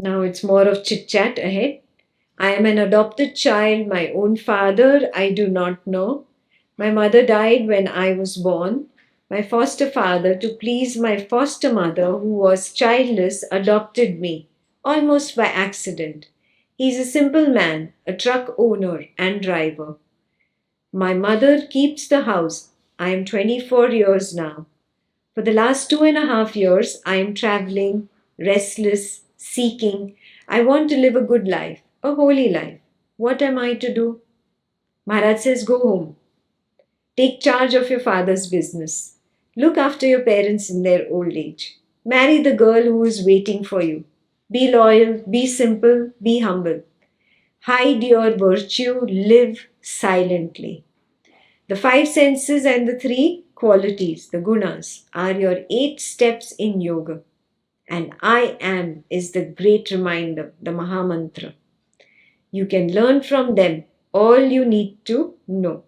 Now it's more of chit chat ahead. I am an adopted child. My own father I do not know. My mother died when I was born. My foster father, to please my foster mother, who was childless, adopted me, almost by accident. He is a simple man, a truck owner and driver. My mother keeps the house. I am 24 years now. For the last 2.5 years, I am traveling, restless, seeking. I want to live a good life, a holy life. What am I to do? Maharaj says, go home. Take charge of your father's business. Look after your parents in their old age. Marry the girl who is waiting for you. Be loyal, be simple, be humble. Hide your virtue, live silently. The five senses and the three qualities, the gunas, are your 8 steps in yoga. And I am is the great reminder, the Mahamantra. You can learn from them all you need to know.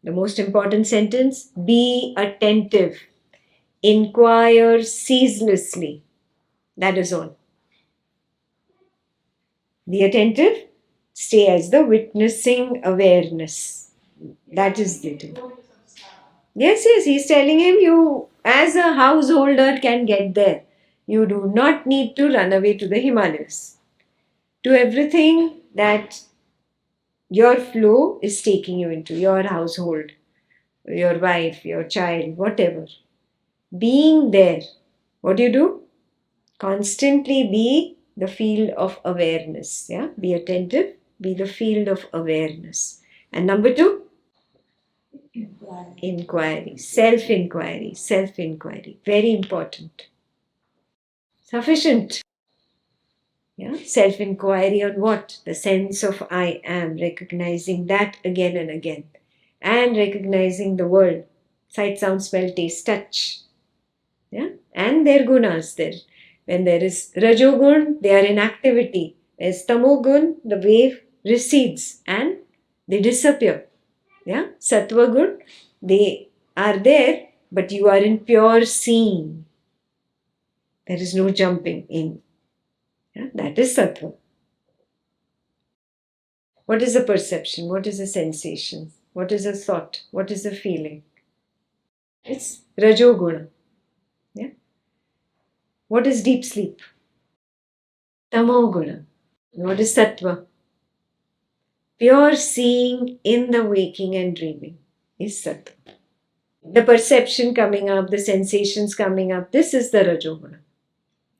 The most important sentence, be attentive. Inquire ceaselessly. That is all. Be attentive. Stay as the witnessing awareness. That is the thing. Yes, he's telling him you, as a householder, can get there. You do not need to run away to the Himalayas. Do everything that your flow is taking you into, your household, your wife, your child, whatever. Being there. What do? Constantly be the field of awareness. Yeah, be attentive, be the field of awareness. And number 2, inquiry, self-inquiry, self-inquiry. Very important. Sufficient. Yeah, self-inquiry on what? The sense of I am, recognizing that again and again. And recognizing the world. Sight, sound, smell, taste, touch. Yeah, and their gunas there. When there is rajogun, they are in activity. There's tamogun, the wave recedes and they disappear. Yeah, sattvagun, they are there, but you are in pure seeing. There is no jumping in. Yeah, that is sattva. What is a perception? What is a sensation? What is a thought? What is a feeling? It's rajoguna. Yeah. What is deep sleep? Tamoguna. What is sattva? Pure seeing in the waking and dreaming is sattva. The perception coming up, the sensations coming up, this is the rajoguna.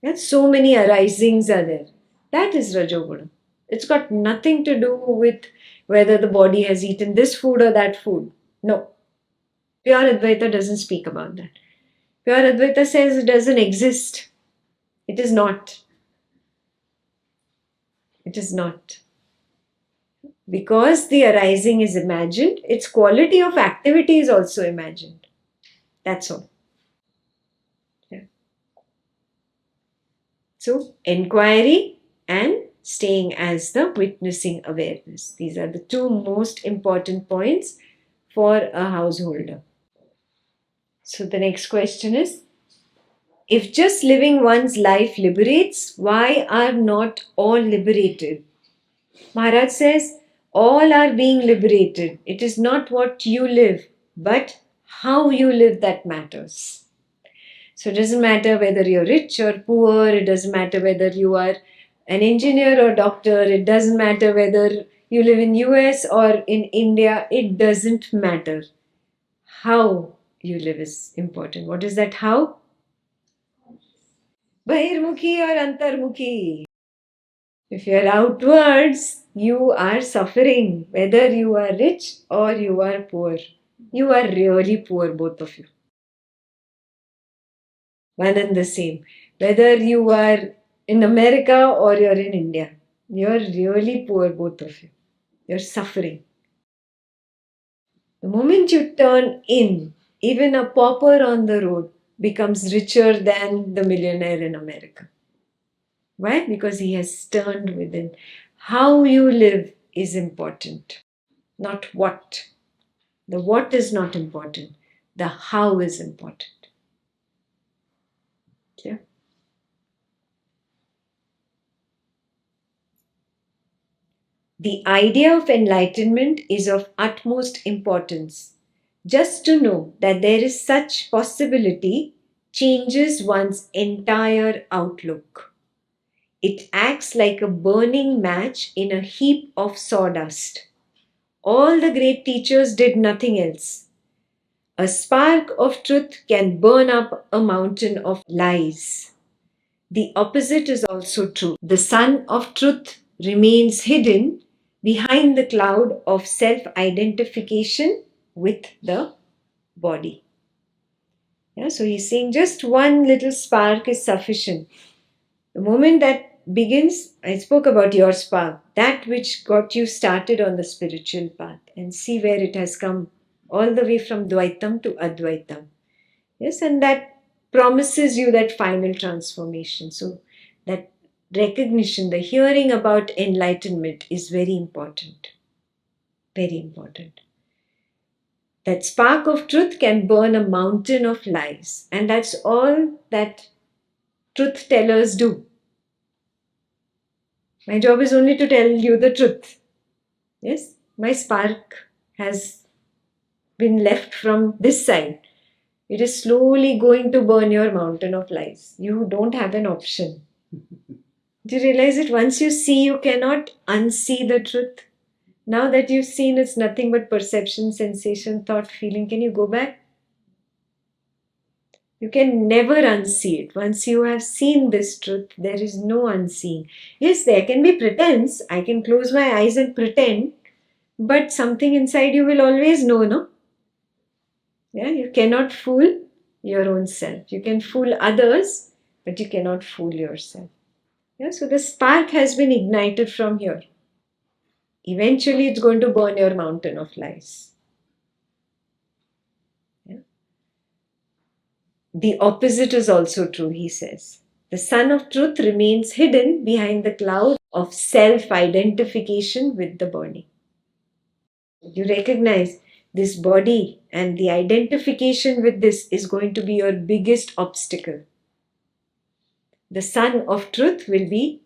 Yeah, so many arisings are there. That is rajoguna. It's got nothing to do with whether the body has eaten this food or that food. No. Pure Advaita doesn't speak about that. Pure Advaita says it doesn't exist. It is not. It is not. Because the arising is imagined, its quality of activity is also imagined. That's all. Yeah. So, inquiry and staying as the witnessing awareness. These are the 2 most important points for a householder. So, the next question is, if just living one's life liberates, why are not all liberated? Maharaj says, all are being liberated. It is not what you live, but how you live that matters. So it doesn't matter whether you're rich or poor, it doesn't matter whether you are an engineer or doctor, it doesn't matter whether you live in US or in India, it doesn't matter. How you live is important. What is that how? Bahirmukhi or Antarmukhi. If you are outwards, you are suffering, whether you are rich or you are poor. You are really poor, both of you. One and the same. Whether you are in America or you're in India, you're really poor, both of you. You're suffering. The moment you turn in, even a pauper on the road becomes richer than the millionaire in America. Why? Because he has turned within. How you live is important, not what. The what is not important. The how is important. Yeah. The idea of enlightenment is of utmost importance. Just to know that there is such possibility changes one's entire outlook. It acts like a burning match in a heap of sawdust. All the great teachers did nothing else. A spark of truth can burn up a mountain of lies. The opposite is also true. The sun of truth remains hidden behind the cloud of self identification with the body. Yeah, so he's saying just one little spark is sufficient. The moment that begins, I spoke about your spark, that which got you started on the spiritual path, and see where it has come all the way from Dvaitam to Advaitam. Yes, and that promises you that final transformation. So, that recognition, the hearing about enlightenment is very important. Very important. That spark of truth can burn a mountain of lies, and that's all that truth tellers do. My job is only to tell you the truth. Yes, my spark has been left from this side. It is slowly going to burn your mountain of lies. You don't have an option. Do you realize it? Once you see, you cannot unsee the truth. Now that you've seen, it's nothing but perception, sensation, thought, feeling. Can you go back? You can never unsee it. Once you have seen this truth, there is no unseeing. Yes, there can be pretense. I can close my eyes and pretend, but something inside you will always know, no? Yeah, you cannot fool your own self. You can fool others, but you cannot fool yourself. Yeah, so the spark has been ignited from here. Eventually, it's going to burn your mountain of lies. Yeah. The opposite is also true, he says. The sun of truth remains hidden behind the cloud of self-identification with the body. You recognize this body and the identification with this is going to be your biggest obstacle. The sun of truth will be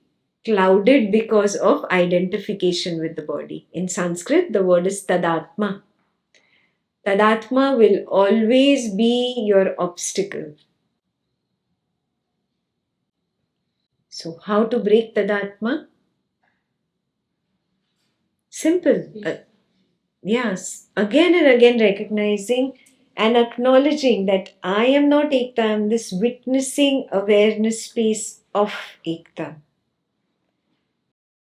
clouded because of identification with the body. In Sanskrit, the word is tadatma. Tadatma will always be your obstacle. So, how to break tadatma? Simple. Yes, again and again recognizing and acknowledging that I am not Ekta, I am this witnessing awareness space of Ekta.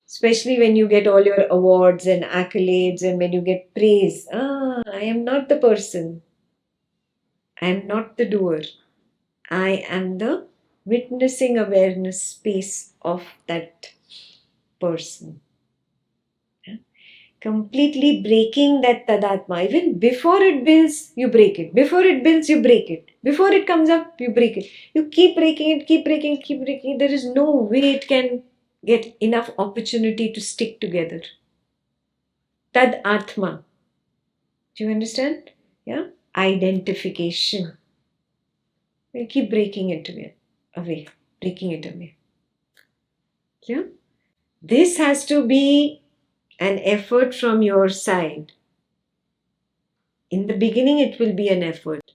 Especially when you get all your awards and accolades and when you get praise. I am not the person. I am not the doer. I am the witnessing awareness space of that person. Yeah. Completely breaking that tadatma. Even before it builds, you break it. Before it builds, you break it. Before it comes up, you break it. You keep breaking it, keep breaking it, keep breaking it. There is no way it can get enough opportunity to stick together. Tad Atma. Do you understand? Yeah? Identification. We keep breaking it away. Breaking it away. Yeah? This has to be an effort from your side. In the beginning, it will be an effort.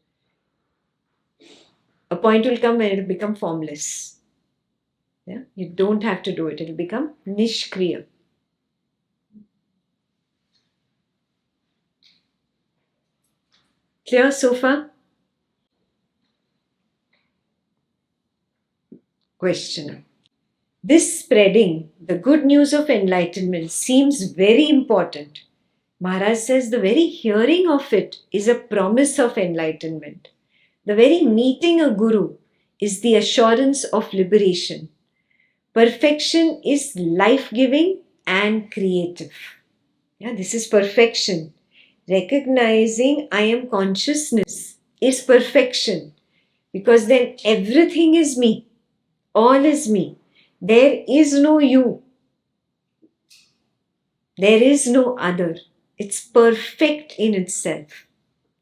A point will come when it will become formless. Yeah? You don't have to do it. It will become nishkriya. Clear so far? Questioner. This spreading the good news of enlightenment seems very important. Maharaj says the very hearing of it is a promise of enlightenment. The very meeting a guru is the assurance of liberation. Perfection is life-giving and creative. Yeah, this is perfection. Recognizing I am consciousness is perfection because then everything is me. All is me. There is no you. There is no other. It's perfect in itself.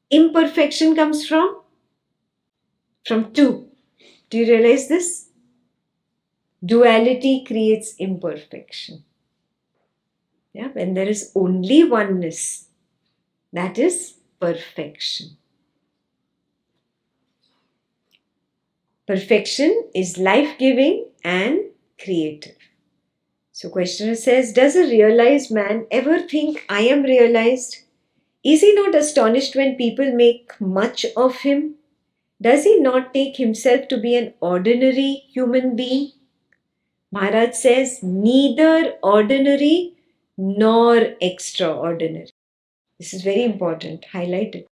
Imperfection comes from two. Do you realize this? Duality creates imperfection. Yeah, when there is only oneness, that is perfection. Perfection is life-giving and creative. So questioner says, does a realized man ever think I am realized? Is he not astonished when people make much of him? Does he not take himself to be an ordinary human being? Maharaj says, neither ordinary nor extraordinary. This is very important, highlight it.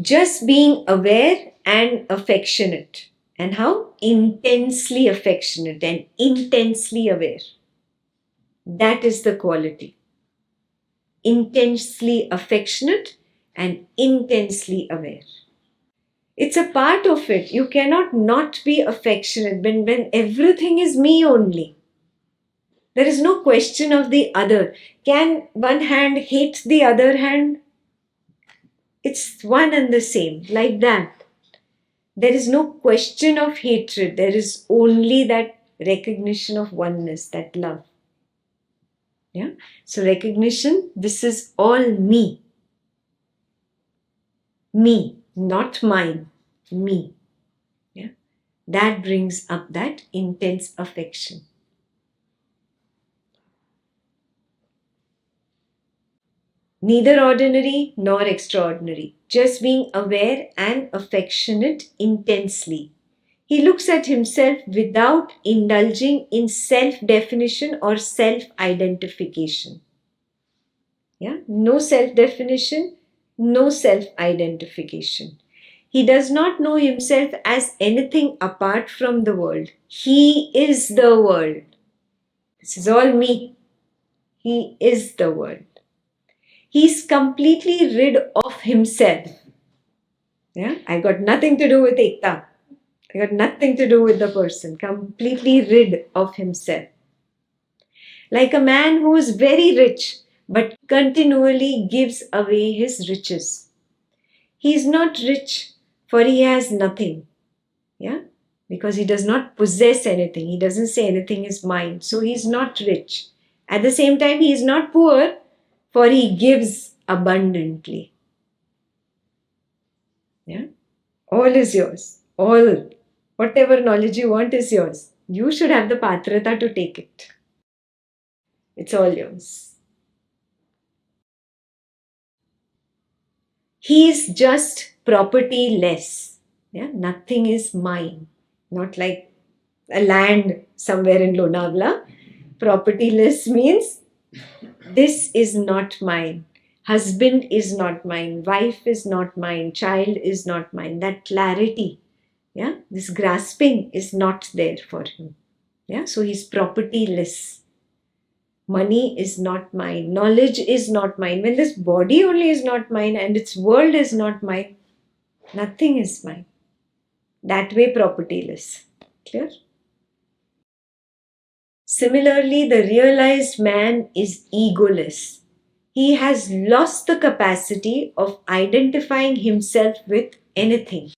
Just being aware and affectionate. And how? Intensely affectionate and intensely aware. That is the quality. Intensely affectionate and intensely aware. It's a part of it. You cannot not be affectionate when everything is me only. There is no question of the other. Can one hand hate the other hand? It's one and the same, like that. There is no question of hatred. There is only that recognition of oneness, that love. Yeah. So recognition, this is all me. Me, not mine. Me. Yeah. That brings up that intense affection. Neither ordinary nor extraordinary, just being aware and affectionate intensely. He looks at himself without indulging in self-definition or self-identification. Yeah? No self-definition, no self-identification. He does not know himself as anything apart from the world. He is the world. This is all me. He is the world. He's completely rid of himself. Yeah, I got nothing to do with Ekta. I got nothing to do with the person. Completely rid of himself. Like a man who is very rich but continually gives away his riches. He is not rich for he has nothing. Yeah, because he does not possess anything. He doesn't say anything is mine. So he is not rich. At the same time, he is not poor for he gives abundantly. Yeah, all is yours. All, whatever knowledge you want is yours. You should have the patrata to take it. It's all yours. He is just property-less. Yeah, nothing is mine. Not like a land somewhere in Lonavala. Property-less means this is not mine. Husband is not mine. Wife is not mine. Child is not mine. That clarity, yeah, this grasping is not there for him. Yeah, so he's propertyless. Money is not mine. Knowledge is not mine. When this body only is not mine and its world is not mine, nothing is mine. That way, propertyless. Clear? Similarly, the realized man is egoless. He has lost the capacity of identifying himself with anything.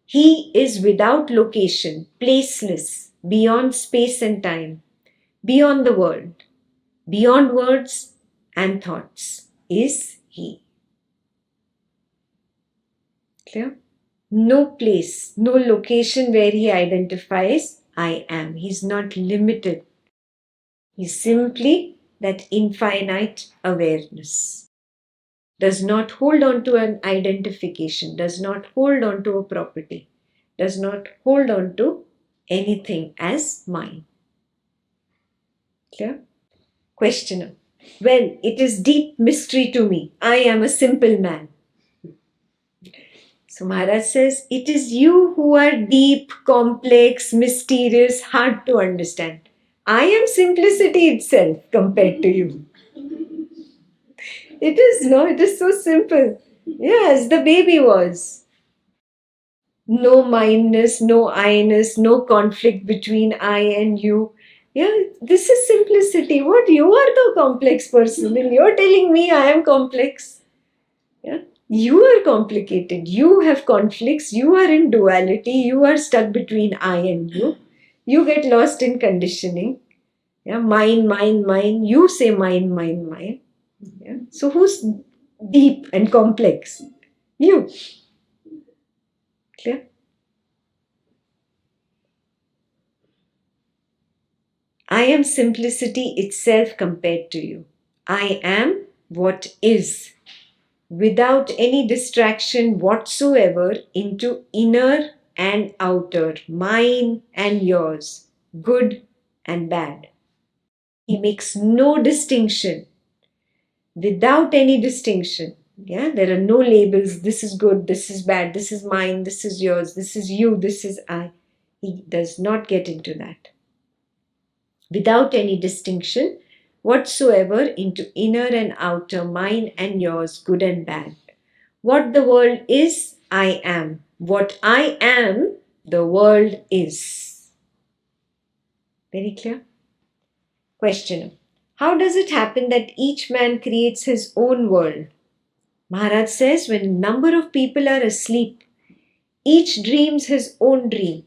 He is without location, placeless, beyond space and time, beyond the world, beyond words and thoughts is he. Clear? No place, no location where he identifies I am. He's not limited. He's simply that infinite awareness. Does not hold on to an identification, does not hold on to a property, does not hold on to anything as mine. Clear? Questioner. Well, it is deep mystery to me. I am a simple man. So Maharaj says, it is you who are deep, complex, mysterious, hard to understand. I am simplicity itself compared to you. It is, no, it is so simple. Yes, the baby was. No mindness, no I-ness, no conflict between I and you. Yeah, this is simplicity. What? You are the complex person and you're telling me I am complex. Yeah. You are complicated. You have conflicts. You are in duality. You are stuck between I and you. You get lost in conditioning. Yeah, mine. You say mine. Yeah. So who's deep and complex? You. Clear? I am simplicity itself compared to you. I am what is, without any distraction whatsoever into inner and outer, mine and yours, good and bad. He makes no distinction, without any distinction. Yeah, there are no labels. This is good, this is bad, this is mine, this is yours, this is you, this is I. He does not get into that. Without any distinction whatsoever into inner and outer, mine and yours, good and bad. What the world is, I am. What I am, the world is. Very clear? Questioner. How does it happen that each man creates his own world? Maharaj says when a number of people are asleep, each dreams his own dream.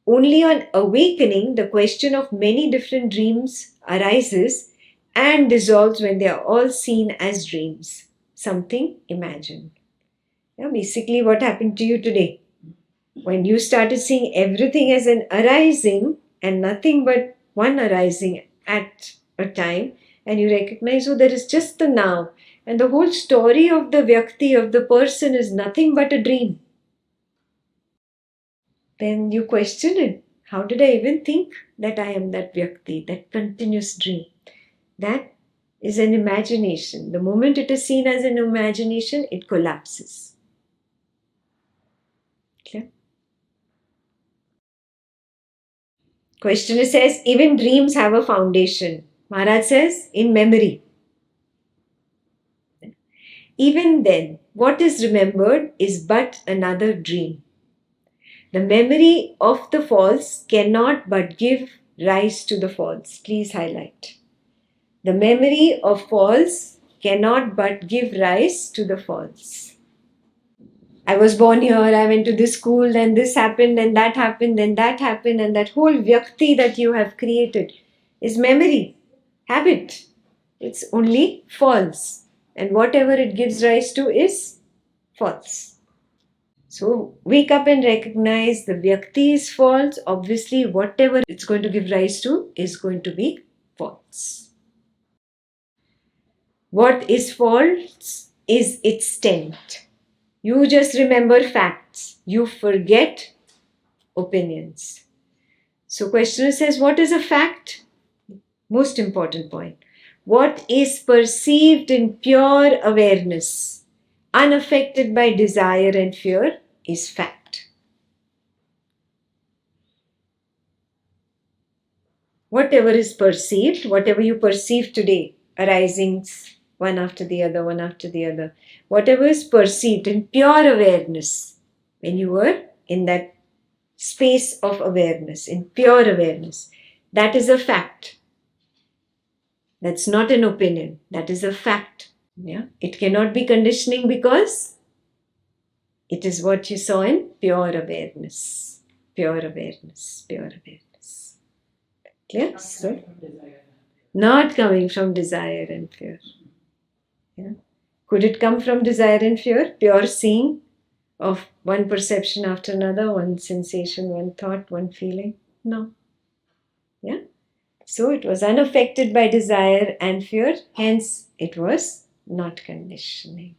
Only on awakening, the question of many different dreams arises and dissolves when they are all seen as dreams, something imagined. Yeah, basically, what happened to you today? When you started seeing everything as an arising and nothing but one arising at a time, and you recognize, oh, there is just the now, and the whole story of the Vyakti, of the person, is nothing but a dream. Then you question it. How did I even think that I am that Vyakti, that continuous dream? That is an imagination. The moment it is seen as an imagination, it collapses. Clear? Questioner says, even dreams have a foundation. Maharaj says, in memory. Even then, what is remembered is but another dream. The memory of the false cannot but give rise to the false. Please highlight. The memory of false cannot but give rise to the false. I was born here, I went to this school, then this happened, then that happened, then that happened, and that whole Vyakti that you have created is memory, habit. It's only false. And whatever it gives rise to is false. So wake up and recognize the Vyakti is false. Obviously, whatever it's going to give rise to is going to be false. What is false is its tent. You just remember facts. You forget opinions. So questioner says, what is a fact? Most important point. What is perceived in pure awareness, unaffected by desire and fear, is fact. Whatever is perceived, whatever you perceive today, arisings one after the other, whatever is perceived in pure awareness, when you were in that space of awareness, in pure awareness, that is a fact. That's not an opinion, that is a fact. Yeah? It cannot be conditioning because it is what you saw in pure awareness. Pure awareness, pure awareness. Clear? So, not coming from desire and fear. Yeah? Could it come from desire and fear? Pure seeing of one perception after another, one sensation, one thought, one feeling? No. Yeah? So it was unaffected by desire and fear, hence it was not conditioning.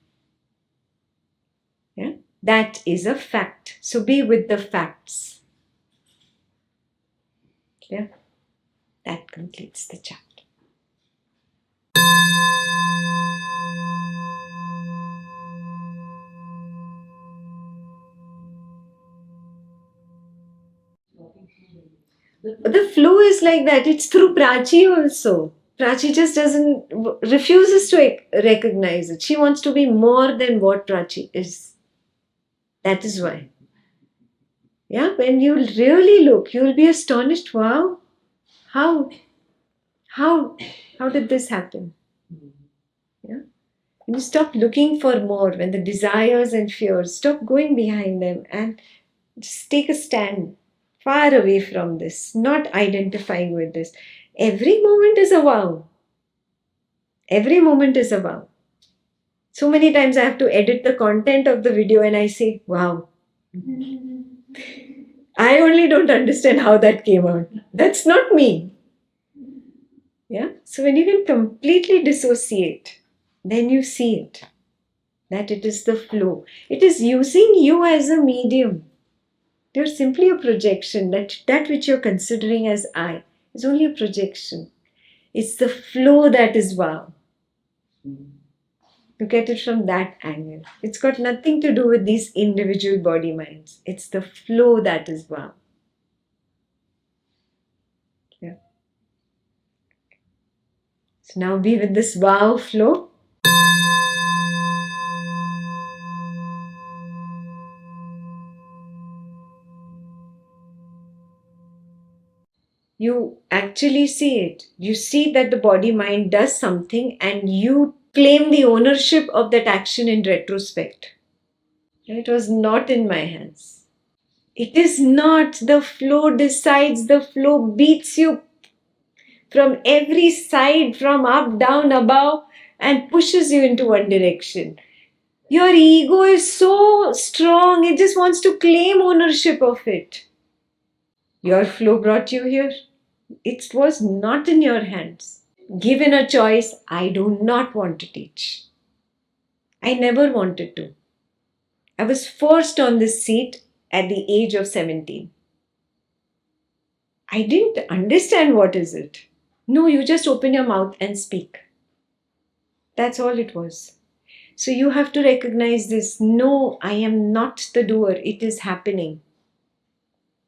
Yeah? That is a fact. So be with the facts. Clear? That completes the chapter. The flow is like that. It's through Prachi also. Prachi just refuses to recognize it. She wants to be more than what Prachi is. That is why. Yeah, when you really look, you will be astonished. Wow, how did this happen? Yeah. When you stop looking for more, when the desires and fears, stop going behind them and just take a stand far away from this, not identifying with this. Every moment is a wow. Every moment is a wow. So many times I have to edit the content of the video and I say, wow. I only don't understand how that came out. That's not me. Yeah. So when you can completely dissociate, then you see it. That it is the flow. It is using you as a medium. You're simply a projection. That which you're considering as I is only a projection. It's the flow that is wow. Look at it from that angle. It's got nothing to do with these individual body minds. It's the flow that is wow. Yeah. So now be with this wow flow. You actually see it. You see that the body mind does something and you claim the ownership of that action in retrospect. It was not in my hands. It is not. The flow decides. The flow beats you from every side, from up, down, above, and pushes you into one direction. Your ego is so strong, it just wants to claim ownership of it. Your flow brought you here. It was not in your hands. Given a choice, I do not want to teach. I never wanted to. I was forced on this seat at the age of 17. I didn't understand what is it. No, you just open your mouth and speak. That's all it was. So you have to recognize this. No, I am not the doer. It is happening.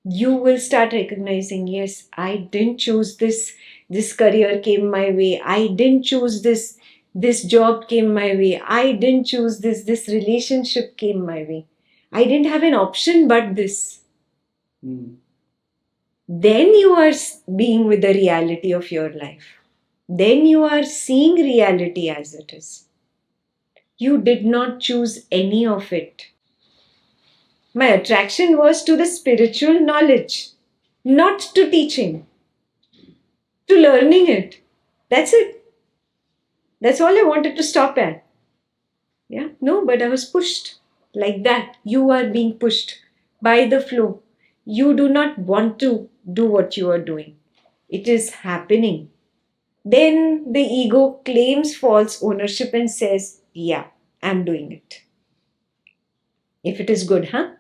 You will start recognizing, yes, I didn't choose this. This career came my way. I didn't choose this. This job came my way. I didn't choose this. This relationship came my way. I didn't have an option but this. Then you are being with the reality of your life. Then you are seeing reality as it is. You did not choose any of it. My attraction was to the spiritual knowledge, not to teaching, to learning it. That's it. That's all I wanted to stop at. Yeah, no, but I was pushed like that. You are being pushed by the flow. You do not want to do what you are doing. It is happening. Then the ego claims false ownership and says, yeah, I'm doing it. If it is good, huh?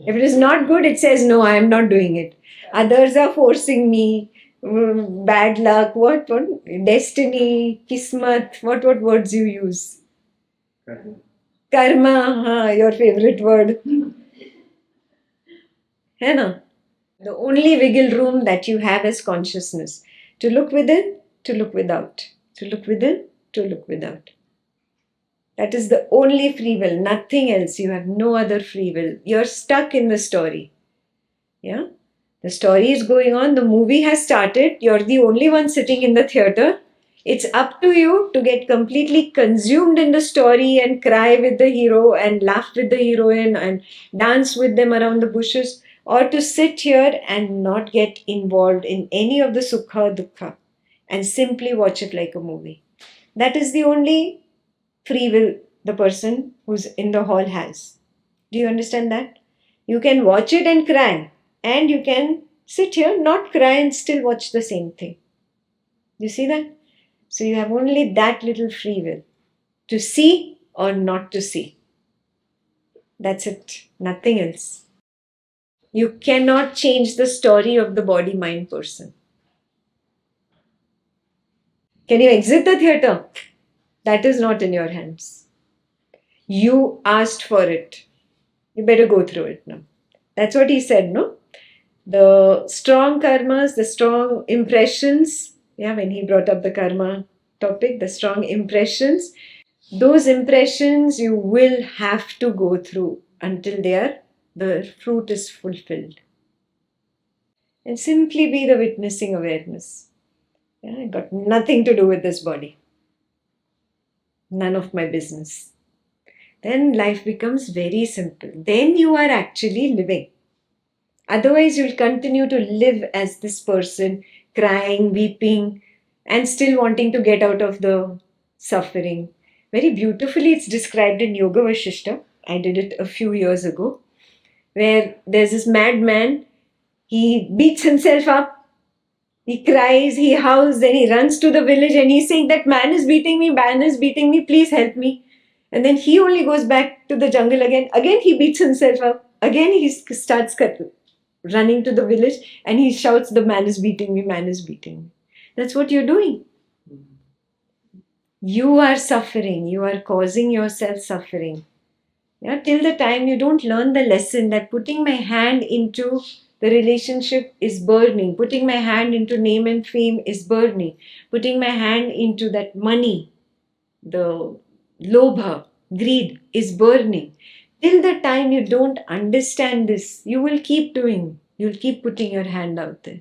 If it is not good, it says, no, I am not doing it. Others are forcing me. Bad luck, what? Destiny, kismat, what words you use? Karma, your favorite word. Hai na? The only wiggle room that you have is consciousness. To look within, to look without. To look within, to look without. That is the only free will, nothing else. You have no other free will. You're stuck in the story. Yeah? The story is going on. The movie has started. You're the only one sitting in the theater. It's up to you to get completely consumed in the story and cry with the hero and laugh with the heroine and dance with them around the bushes, or to sit here and not get involved in any of the sukha dukkha and simply watch it like a movie. That is the only free will the person who's in the hall has. Do you understand that? You can watch it and cry, and you can sit here, not cry, and still watch the same thing. You see that? So you have only that little free will to see or not to see. That's it. Nothing else. You cannot change the story of the body-mind person. Can you exit the theater? That is not in your hands. You asked for it. You better go through it now. That's what he said, no? The strong karmas, the strong impressions, when he brought up the karma topic, the strong impressions, those impressions you will have to go through until the fruit is fulfilled. And simply be the witnessing awareness. It got nothing to do with this body. None of my business. Then life becomes very simple. Then you are actually living. Otherwise, you'll continue to live as this person crying, weeping, and still wanting to get out of the suffering. Very beautifully, it's described in Yoga Vashishta. I did it a few years ago, where there's this madman, he beats himself up, he cries, he howls, then he runs to the village and he's saying, that man is beating me, please help me. And then he only goes back to the jungle again. Again, he beats himself up. Again, he starts running to the village and he shouts, the man is beating me, man is beating me. That's what you're doing. You are suffering. You are causing yourself suffering. Yeah, till the time you don't learn the lesson that putting my hand into the relationship is burning, putting my hand into name and fame is burning, putting my hand into that money, the lobha, greed is burning. Till the time you don't understand this, you will keep doing, you'll keep putting your hand out there.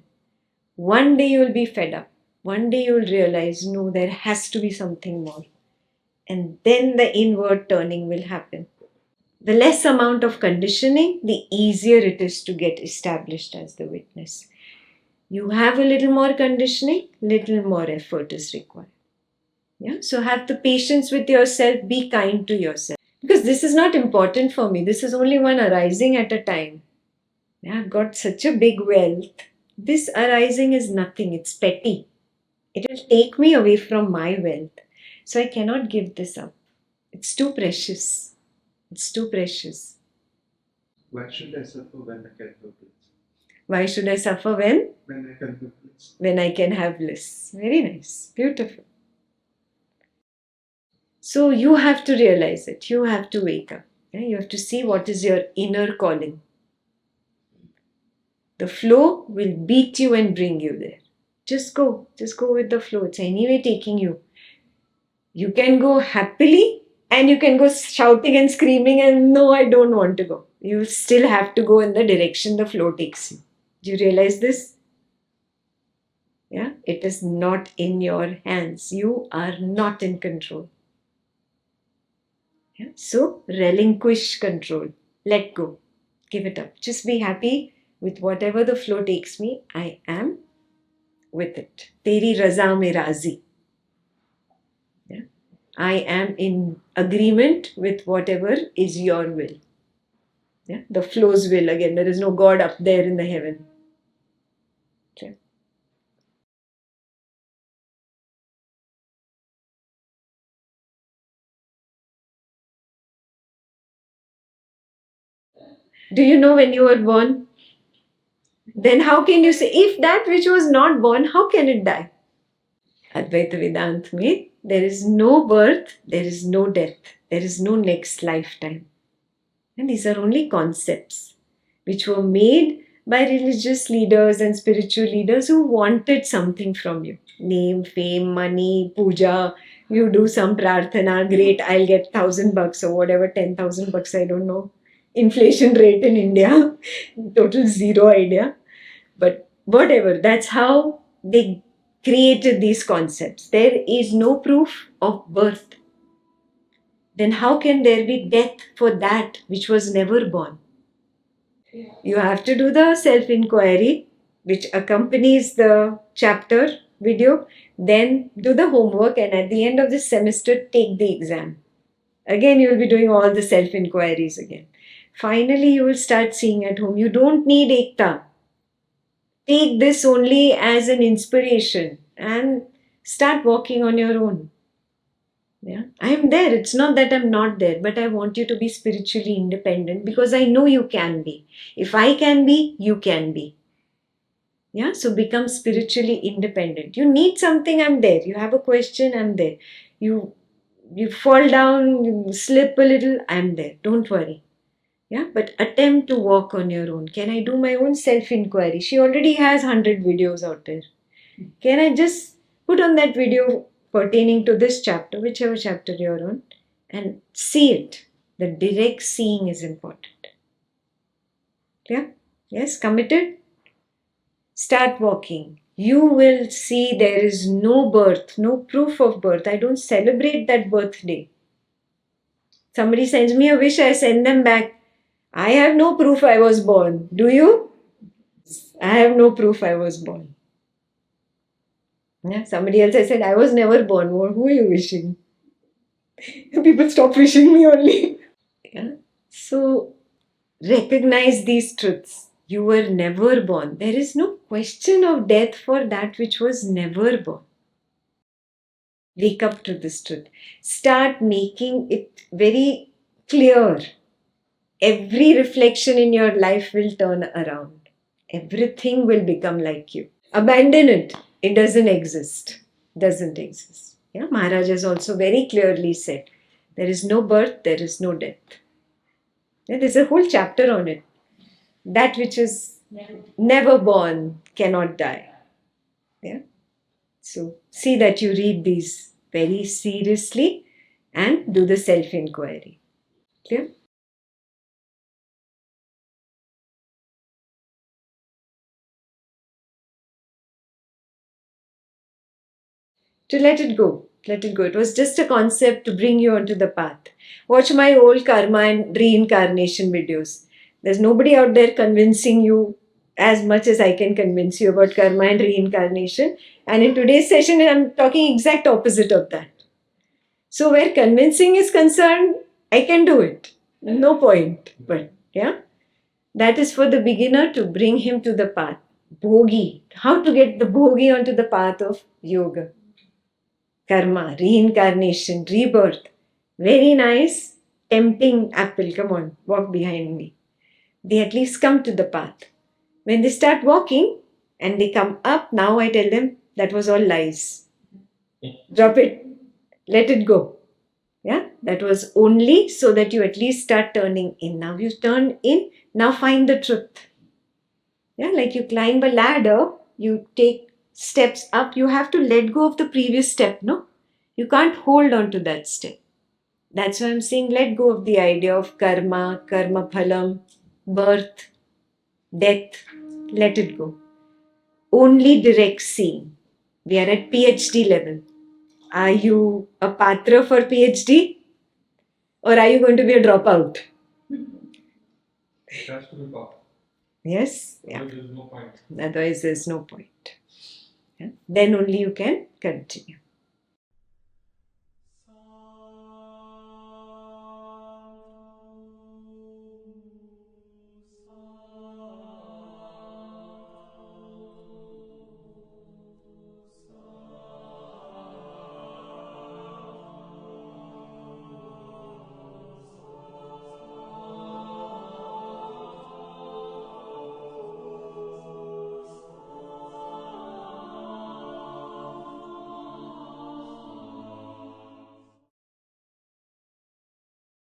One day you'll be fed up. One day you'll realize, no, there has to be something more. And then the inward turning will happen. The less amount of conditioning, the easier it is to get established as the witness. You have a little more conditioning, little more effort is required. Yeah? So have the patience with yourself, be kind to yourself. Because this is not important for me. This is only one arising at a time. Yeah, I've got such a big wealth. This arising is nothing, it's petty. It will take me away from my wealth. So I cannot give this up. It's too precious. It's too precious. Why should I suffer when I can have bliss? Why should I suffer when? When I can have bliss. When I can have bliss. Very nice. Beautiful. So you have to realize it. You have to wake up. Yeah? You have to see what is your inner calling. The flow will beat you and bring you there. Just go. Just go with the flow. It's anyway taking you. You can go happily and you can go shouting and screaming and no, I don't want to go. You still have to go in the direction the flow takes you. Do you realize this? Yeah, it is not in your hands. You are not in control. Yeah? So relinquish control. Let go. Give it up. Just be happy with whatever the flow takes me. I am with it. Teri raza mein razi. Yeah? I am in agreement with whatever is your will. Yeah? The flow's will again. There is no God up there in the heaven. Okay. Do you know when you were born? Then how can you say, if that which was not born, how can it die? Advaita Vedanta mein, there is no birth, there is no death, there is no next lifetime. And these are only concepts which were made by religious leaders and spiritual leaders who wanted something from you. Name, fame, money, puja, you do some prarthana, great, I'll get $1,000 or whatever, $10,000, I don't know. Inflation rate in India, total zero idea. But whatever, that's how they created these concepts. There is no proof of birth. Then how can there be death for that which was never born? You have to do the self-inquiry which accompanies the chapter video, then do the homework and at the end of the semester take the exam. Again you will be doing all the self-inquiries again. Finally you will start seeing at home. You don't need ekta. Take this only as an inspiration and start walking on your own. Yeah, I am there. It's not that I'm not there, but I want you to be spiritually independent because I know you can be. If I can be, you can be. Yeah, so become spiritually independent. You need something, I'm there. You have a question, I'm there. You fall down, you slip a little, I'm there. Don't worry. Yeah, but attempt to walk on your own. Can I do my own self-inquiry? She already has 100 videos out there. Can I just put on that video pertaining to this chapter, whichever chapter you're on, and see it? The direct seeing is important. Yeah? Yes, committed? Start walking. You will see there is no birth, no proof of birth. I don't celebrate that birthday. Somebody sends me a wish, I send them back. I have no proof I was born. Do you? I have no proof I was born. Yeah, somebody else, I said, I was never born. Who are you wishing? People stop wishing me only. Yeah. So recognize these truths. You were never born. There is no question of death for that which was never born. Wake up to this truth. Start making it very clear. Every reflection in your life will turn around. Everything will become like you. Abandon it. It doesn't exist. Doesn't exist. Yeah, Maharaj has also very clearly said, there is no birth, there is no death. Yeah, there's a whole chapter on it. That which is never born cannot die. Yeah. So see that you read these very seriously and do the self-inquiry. Clear? To let it go. Let it go. It was just a concept to bring you onto the path. Watch my old karma and reincarnation videos. There's nobody out there convincing you as much as I can convince you about karma and reincarnation. And in today's session, I'm talking exact opposite of that. So where convincing is concerned, I can do it. No point. But yeah, that is for the beginner to bring him to the path. Bhogi. How to get the bhogi onto the path of yoga. Karma, reincarnation, rebirth. Very nice, tempting apple. Come on, walk behind me. They at least come to the path. When they start walking and they come up, now I tell them that was all lies. Drop it. Let it go. Yeah, that was only so that you at least start turning in. Now you turn in, now find the truth. Yeah, like you climb a ladder, you take steps up, you have to let go of the previous step, no? You can't hold on to that step. That's why I'm saying let go of the idea of karma, karma phalam, birth, death. Let it go. Only direct seeing. We are at PhD level. Are you a patra for PhD? Or are you going to be a dropout? It has to be power. Yes? Yeah. Otherwise, there's no point. Otherwise, there's no point. Yeah? Then only you can continue.